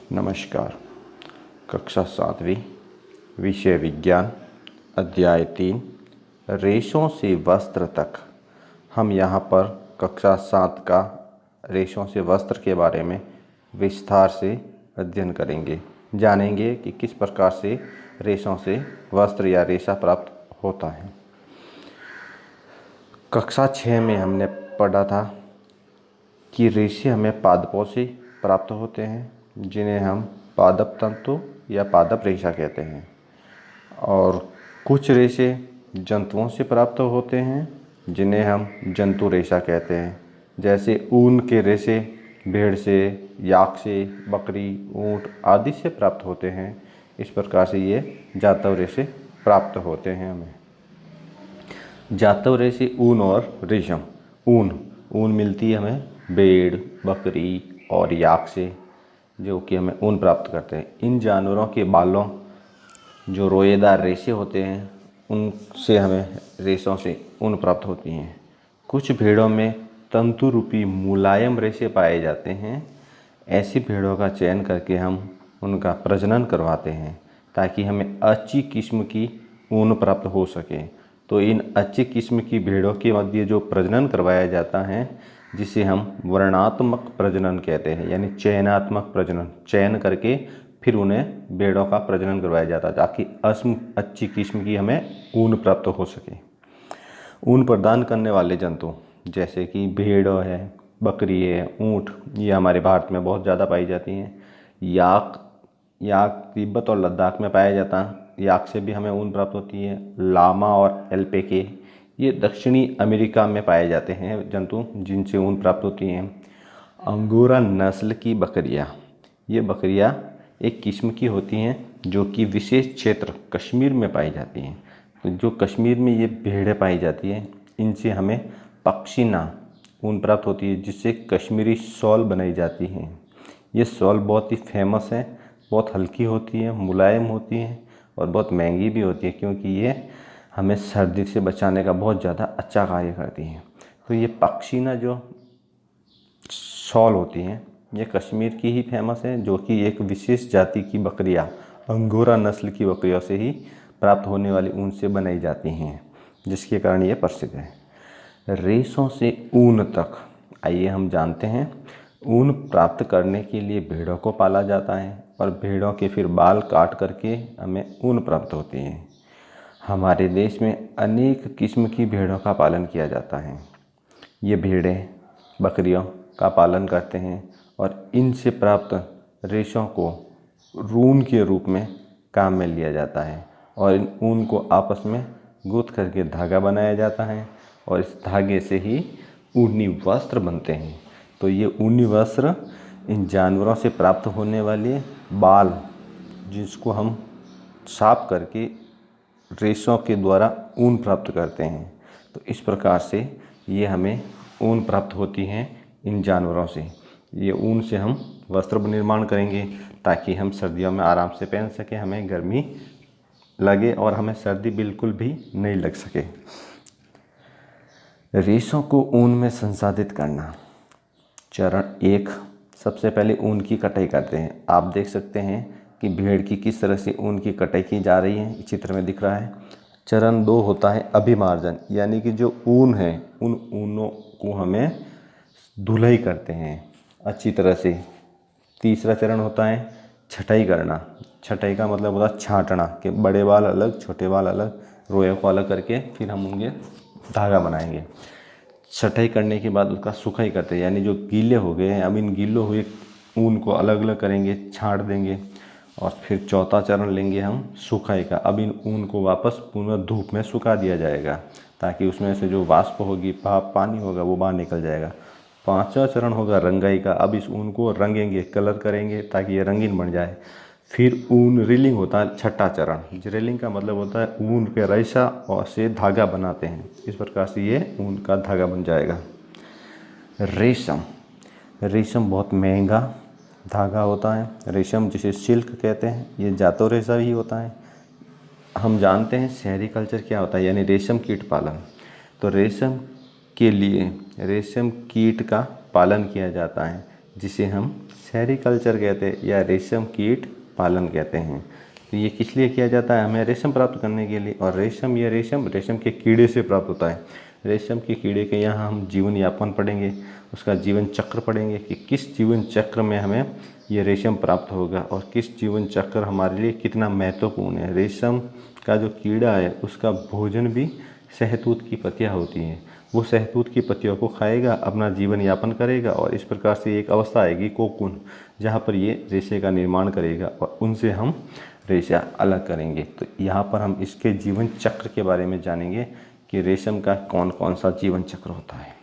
नमस्कार। कक्षा 7वीं विषय विज्ञान अध्याय 3 रेशों से वस्त्र तक। हम यहाँ पर कक्षा 7 का रेशों से वस्त्र के बारे में विस्तार से अध्ययन करेंगे। जानेंगे कि किस प्रकार से रेशों से वस्त्र या रेशा प्राप्त होता है। कक्षा 6 में हमने पढ़ा था कि रेशे हमें पादपों से प्राप्त होते हैं, जिन्हें हम पादप तंतु या पादप रेशा कहते हैं, और कुछ रेशे जंतुओं से प्राप्त होते हैं, जिन्हें हम जंतु रेशा कहते हैं। जैसे ऊन के रेशे भेड़ से, याक से, बकरी, ऊँट आदि से प्राप्त होते हैं। इस प्रकार से ये जातव रेशे प्राप्त होते हैं हमें। जातव रेशे ऊन और रेशम। ऊन मिलती है हमें भेड़, बकरी और याक से, जो कि हमें ऊन प्राप्त करते हैं। इन जानवरों के बालों जो रोएदार रेशे होते हैं, उनसे हमें रेशों से ऊन प्राप्त होती हैं। कुछ भेड़ों में तंतु रूपी मुलायम रेशे पाए जाते हैं। ऐसी भेड़ों का चयन करके हम उनका प्रजनन करवाते हैं, ताकि हमें अच्छी किस्म की ऊन प्राप्त हो सके। तो इन अच्छी किस्म की भेड़ों के मध्य जो प्रजनन करवाया जाता है, जिसे हम वर्णात्मक प्रजनन कहते हैं, यानी चयनात्मक प्रजनन, चयन करके फिर उन्हें भेड़ों का प्रजनन करवाया जाता है, ताकि अच्छी किस्म की हमें ऊन प्राप्त हो सके। ऊन प्रदान करने वाले जंतु जैसे कि भेड़ है, बकरी है, ऊँट, ये हमारे भारत में बहुत ज़्यादा पाई जाती हैं। याक तिब्बत और लद्दाख में पाया जाता है, याक से भी हमें ऊन प्राप्त होती है। लामा और एल्पेके ये दक्षिणी अमेरिका में पाए जाते हैं जंतु, जिनसे ऊन प्राप्त होती हैं। अंगोरा नस्ल की बकरियाँ, ये बकरियाँ एक किस्म की होती हैं जो कि विशेष क्षेत्र कश्मीर में पाई जाती हैं। तो जो कश्मीर में ये भेड़ें पाई जाती हैं, इनसे हमें पश्मीना ऊन प्राप्त होती है, जिससे कश्मीरी शॉल बनाई जाती हैं। ये शॉल बहुत ही फेमस है, बहुत हल्की होती है, मुलायम होती है और बहुत महंगी भी होती है, क्योंकि ये हमें सर्दी से बचाने का बहुत ज़्यादा अच्छा कार्य करती हैं। तो ये पश्मीना जो शॉल होती हैं, ये कश्मीर की ही फेमस है, जो कि एक विशेष जाति की बकरियाँ, अंगोरा नस्ल की बकरियों से ही प्राप्त होने वाली ऊन से बनाई जाती हैं, जिसके कारण ये प्रसिद्ध है। रेशों से ऊन तक, आइए हम जानते हैं। ऊन प्राप्त करने के लिए भेड़ों को पाला जाता है, और भेड़ों के फिर बाल काट करके हमें ऊन प्राप्त होती है। हमारे देश में अनेक किस्म की भेड़ों का पालन किया जाता है। ये भेड़ें बकरियों का पालन करते हैं, और इनसे प्राप्त रेशों को ऊन के रूप में काम में लिया जाता है, और इन ऊन को आपस में गूंथ करके धागा बनाया जाता है, और इस धागे से ही ऊनी वस्त्र बनते हैं। तो ये ऊनी वस्त्र इन जानवरों से प्राप्त होने वाले बाल, जिसको हम साफ करके रेशों के द्वारा ऊन प्राप्त करते हैं। तो इस प्रकार से ये हमें ऊन प्राप्त होती हैं इन जानवरों से। ये ऊन से हम वस्त्र निर्माण करेंगे, ताकि हम सर्दियों में आराम से पहन सकें, हमें गर्मी लगे और हमें सर्दी बिल्कुल भी नहीं लग सके। रेशों को ऊन में संसाधित करना। चरण 1, सबसे पहले ऊन की कटाई करते हैं। आप देख सकते हैं कि भेड़ की किस तरह से ऊन की कटाई की जा रही है, चित्र में दिख रहा है। चरण 2 होता है अभिमार्जन, यानी कि जो ऊन है, उन ऊनों को हमें धुलाई करते हैं अच्छी तरह से। तीसरा चरण होता है छटाई करना। छटाई का मतलब होता है छांटना, कि बड़े बाल अलग, छोटे बाल अलग, रोए को अलग करके फिर हम उनके धागा बनाएंगे। छटाई करने के बाद उसका सुखाई करते हैं, यानी जो गीले हो गए हैं, अब इन गीले हुए ऊन को अलग अलग करेंगे, छांट देंगे, और फिर चौथा चरण लेंगे हम सुखाई का। अब इन ऊन को वापस पूर्ण धूप में सुखा दिया जाएगा, ताकि उसमें से जो वाष्प होगी, पानी होगा, वो बाहर निकल जाएगा। पांचवा चरण होगा रंगाई का। अब इस ऊन को रंगेंगे, कलर करेंगे, ताकि ये रंगीन बन जाए। फिर ऊन रीलिंग होता है छठा चरण। रीलिंग का मतलब होता है ऊन के रेशा और से धागा बनाते हैं। इस प्रकार से ये ऊन का धागा बन जाएगा। रेशम बहुत महंगा धागा होता है। रेशम जिसे सिल्क कहते हैं, ये जातव रेशा ही होता है। हम जानते हैं सेरीकल्चर क्या होता है, यानी रेशम कीट पालन। तो रेशम के लिए रेशम कीट का पालन किया जाता है, जिसे हम सेरीकल्चर कहते हैं या रेशम कीट पालन कहते हैं। तो ये किस लिए किया जाता है? हमें रेशम प्राप्त करने के लिए। और रेशम रेशम के कीड़े से प्राप्त होता है। रेशम के कीड़े के यहाँ हम जीवन यापन पढ़ेंगे, उसका जीवन चक्र पढ़ेंगे कि किस जीवन चक्र में हमें ये रेशम प्राप्त होगा और किस जीवन चक्र हमारे लिए कितना महत्वपूर्ण है। रेशम का जो कीड़ा है उसका भोजन भी शहतूत की पत्तियाँ होती हैं। वो शहतूत की पत्तियों को खाएगा, अपना जीवन यापन करेगा और इस प्रकार से एक अवस्था आएगी कोकून, जहाँ पर ये रेशे का निर्माण करेगा और उनसे हम रेशा अलग करेंगे। तो यहाँ पर हम इसके जीवन चक्र के बारे में जानेंगे कि रेशम का कौन कौन सा जीवन चक्र होता है।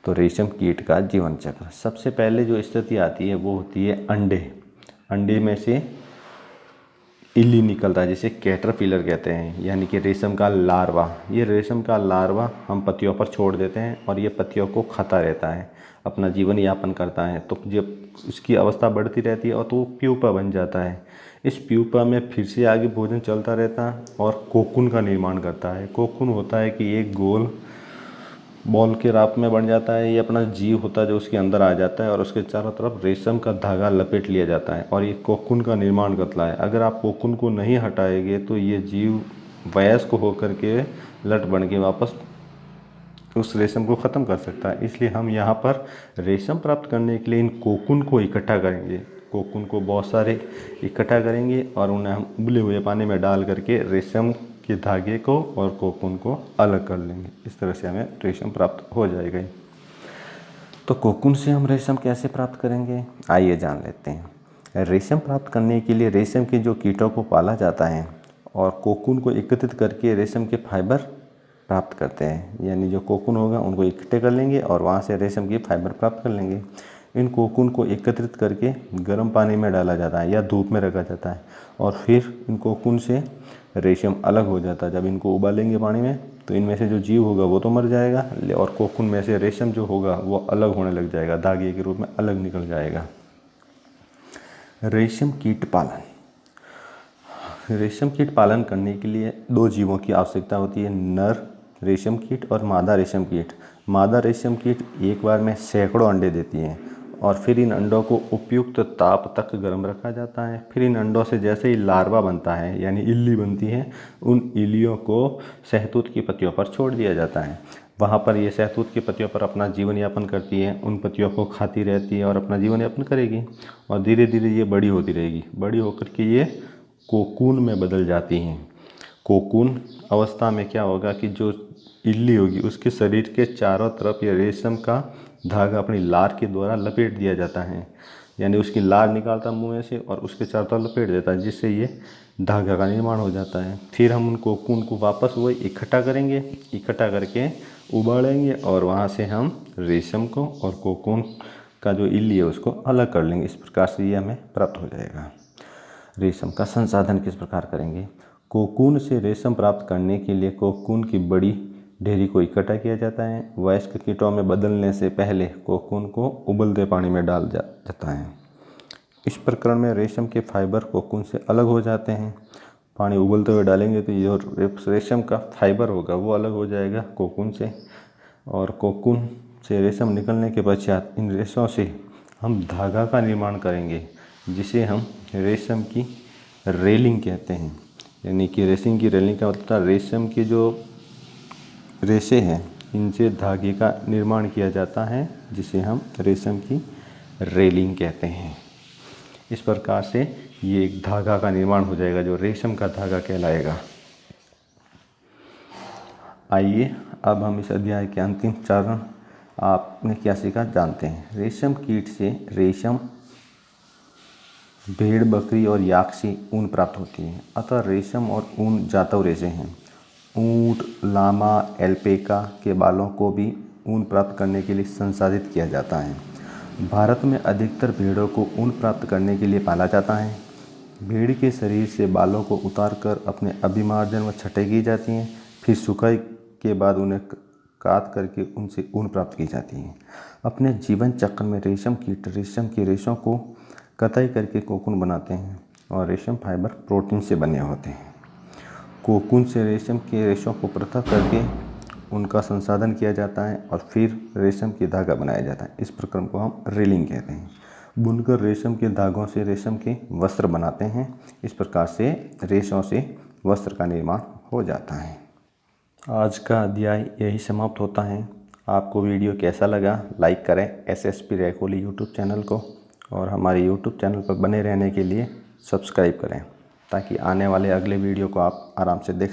तो रेशम कीट का जीवन चक्र, सबसे पहले जो स्थिति आती है वो होती है अंडे। अंडे में से इल्ली निकलता है जिसे कैटरपिलर कहते हैं, यानी कि रेशम का लार्वा। ये रेशम का लार्वा हम पत्तियों पर छोड़ देते हैं और ये पत्तियों को खाता रहता है, अपना जीवन यापन करता है। तो जब उसकी अवस्था बढ़ती रहती है और तो वो प्यूपा बन जाता है। इस प्यूपा में फिर से आगे भोजन चलता रहता है और कोकून का निर्माण करता है। कोकून होता है कि एक गोल बॉल के राप में बन जाता है। ये अपना जीव होता है जो उसके अंदर आ जाता है और उसके चारों तरफ रेशम का धागा लपेट लिया जाता है और ये कोकून का निर्माण करता है। अगर आप कोकून को नहीं हटाएंगे तो ये जीव वयस्क होकर के लट बन के वापस उस रेशम को ख़त्म कर सकता है। इसलिए हम यहाँ पर रेशम प्राप्त करने के लिए इन कोकून को इकट्ठा करेंगे। कोकून को बहुत सारे इकट्ठा करेंगे और उन्हें हम उबले हुए पानी में डाल करके रेशम के धागे को और कोकून को अलग कर लेंगे। इस तरह से हमें रेशम प्राप्त हो जाएगा। तो कोकून से हम रेशम कैसे प्राप्त करेंगे, आइए जान लेते हैं। रेशम प्राप्त करने के लिए रेशम के जो कीटों को पाला जाता है और कोकून को एकत्रित करके रेशम के फाइबर प्राप्त करते हैं। यानी जो कोकून होगा उनको इकट्ठे कर लेंगे और वहाँ से रेशम की फाइबर प्राप्त कर लेंगे। इन कोकून को एकत्रित करके गर्म पानी में डाला जाता है या धूप में रखा जाता है और फिर इन कोकून से रेशम अलग हो जाता है। जब इनको उबालेंगे पानी में तो इनमें से जो जीव होगा वो तो मर जाएगा और कोकून में से रेशम जो होगा वो अलग होने लग जाएगा, धागे के रूप में अलग निकल जाएगा। रेशम कीट पालन। रेशम कीट पालन करने के लिए दो जीवों की आवश्यकता होती है, नर रेशम कीट और मादा रेशम कीट। मादा रेशम कीट एक बार में सैकड़ों अंडे देती हैं और फिर इन अंडों को उपयुक्त ताप तक गर्म रखा जाता है। फिर इन अंडों से जैसे ही लार्वा बनता है यानी इल्ली बनती है, उन इल्लियों को शहतूत की पत्तियों पर छोड़ दिया जाता है। वहाँ पर ये शहतूत की पत्तियों पर अपना जीवन यापन करती है, उन पत्तियों को खाती रहती है और अपना जीवन यापन करेगी और धीरे धीरे ये बड़ी होती रहेगी। बड़ी होकर के ये कोकून में बदल जाती हैं। कोकून अवस्था में क्या होगा कि जो इल्ली होगी उसके शरीर के चारों तरफ ये रेशम का धागा अपनी लार के द्वारा लपेट दिया जाता है। यानी उसकी लार निकालता मुँह में से और उसके चारों तरफ लपेट देता है, जिससे ये धागा का निर्माण हो जाता है। फिर हम उन कोकून को वापस वही इकट्ठा करेंगे, इकट्ठा करके उबालेंगे और वहाँ से हम रेशम को और कोकून का जो इल्ली है उसको अलग कर लेंगे। इस प्रकार से ये हमें प्राप्त हो जाएगा। रेशम का संसाधन किस प्रकार करेंगे। कोकून से रेशम प्राप्त करने के लिए कोकून की बड़ी ढेरी को इकट्ठा किया जाता है। वयस्क कीटों में बदलने से पहले कोकून को उबलते पानी में डाल जाता है। इस प्रकरण में रेशम के फाइबर कोकून से अलग हो जाते हैं। पानी उबलते हुए डालेंगे तो ये रेशम का फाइबर होगा वो अलग हो जाएगा कोकून से और कोकून से रेशम निकलने के पश्चात इन रेशों से हम धागा का निर्माण करेंगे, जिसे हम रेशम की रेलिंग कहते हैं। यानी कि रेशम की रेलिंग का मतलब रेशम के जो रेशे हैं इनसे धागे का निर्माण किया जाता है, जिसे हम रेशम की रेलिंग कहते हैं। इस प्रकार से ये एक धागा का निर्माण हो जाएगा जो रेशम का धागा कहलाएगा। आइए अब हम इस अध्याय के अंतिम चरण आपने क्या सीखा जानते हैं। रेशम कीट से रेशम, भेड़, बकरी और याक से ऊन प्राप्त होती है। अतः रेशम और ऊन जातव रेशे हैं। ऊँट, लामा, एल्पेका के बालों को भी ऊन प्राप्त करने के लिए संसाधित किया जाता है। भारत में अधिकतर भेड़ों को ऊन प्राप्त करने के लिए पाला जाता है। भेड़ के शरीर से बालों को उतारकर अपने अभिमार्जन व छटाई की जाती हैं। फिर सुखाई के बाद उन्हें काट करके उनसे ऊन प्राप्त की जाती है। अपने जीवन चक्र में रेशम कीट रेशम के रेशों को कताई करके कोकून बनाते हैं और रेशम फाइबर प्रोटीन से बने होते हैं। कोकून से रेशम के रेशों को पृथक करके उनका संसाधन किया जाता है और फिर रेशम की धागा बनाया जाता है। इस प्रक्रम को हम रीलिंग कहते हैं। बुनकर रेशम के धागों से रेशम के वस्त्र बनाते हैं। इस प्रकार से रेशों से वस्त्र का निर्माण हो जाता है। आज का अध्याय यही समाप्त होता है। आपको वीडियो कैसा लगा लाइक करें SSP रैकोली यूट्यूब चैनल को, और हमारे यूट्यूब चैनल पर बने रहने के लिए सब्सक्राइब करें ताकि आने वाले अगले वीडियो को आप आराम से देख